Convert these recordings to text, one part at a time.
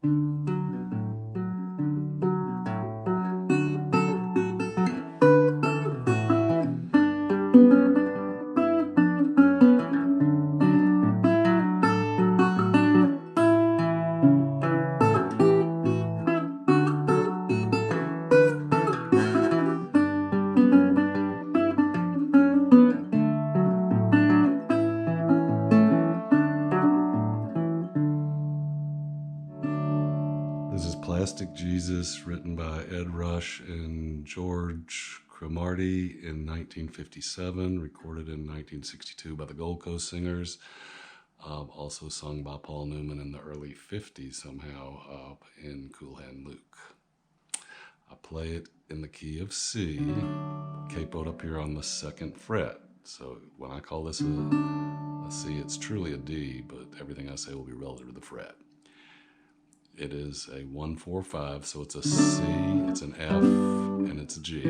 This is Plastic Jesus, written by Ed Rush and George Cromarty in 1957, recorded in 1962 by the Gold Coast Singers, also sung by Paul Newman in the early 50s somehow in Cool Hand Luke. I play it in the key of C, capoed up here on the 2nd fret. So when I call this a C, it's truly a D, but everything I say will be relative to the fret. It is a 1-4-5, so it's a C, it's an F, and it's a G.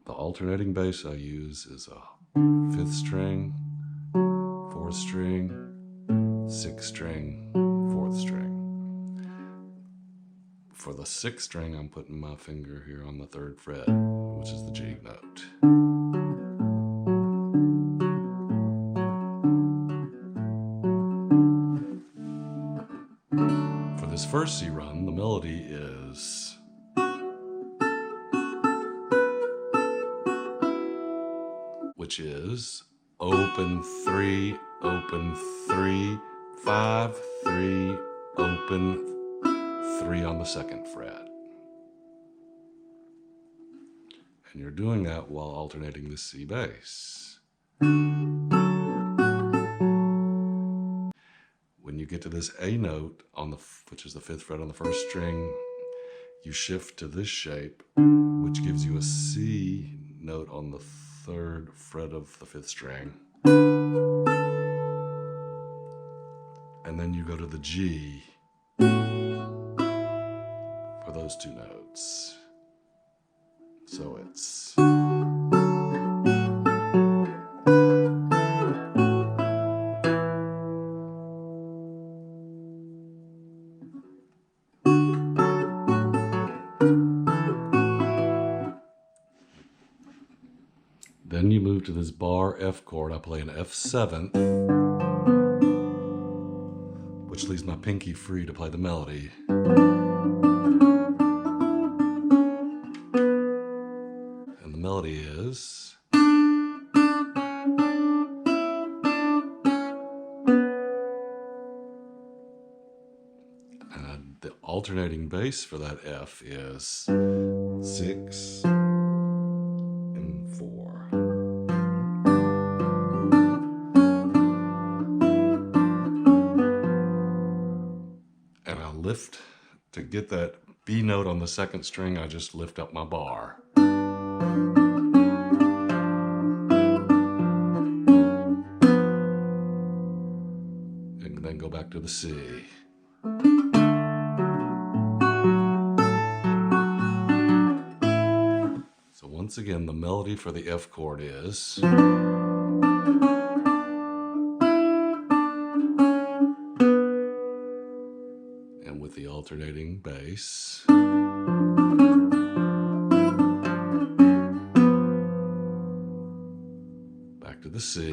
The alternating bass I use is a 5th string, 4th string, 6th string, 4th string. For the 6th string, I'm putting my finger here on the 3rd fret, which is the G note. This first C run, the melody is which is open 3, open 3, 5, 3, open 3 on the 2nd fret. And you're doing that while alternating the C bass. When you get to this A note, which is the 5th fret on the 1st string, you shift to this shape, which gives you a C note on the 3rd fret of the 5th string. And then you go to the G for those 2 notes. So it's... Then you move to this bar F chord. I play an F7th, which leaves my pinky free to play the melody. And the melody is... And the alternating bass for that F is 6 and 4. Lift to get that B note on the 2nd string. I just lift up my bar. And then go back to the C. So once again, the melody for the F chord is... with the alternating bass. Back to the C.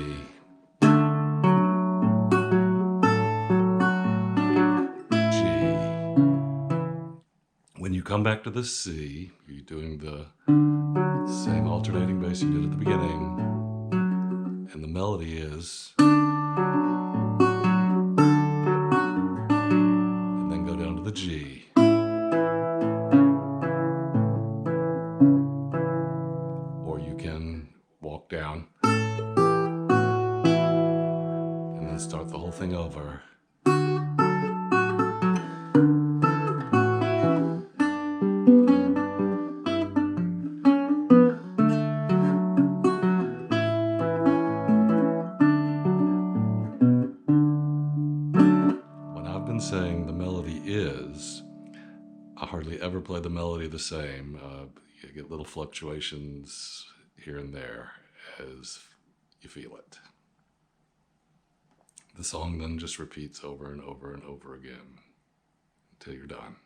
G. When you come back to the C, you're doing the same alternating bass you did at the beginning, and the melody is... the G. Or you can walk down and then start the whole thing over. Saying the melody is, I hardly ever play the melody the same. You get little fluctuations here and there as you feel it. The song then just repeats over and over and over again until you're done.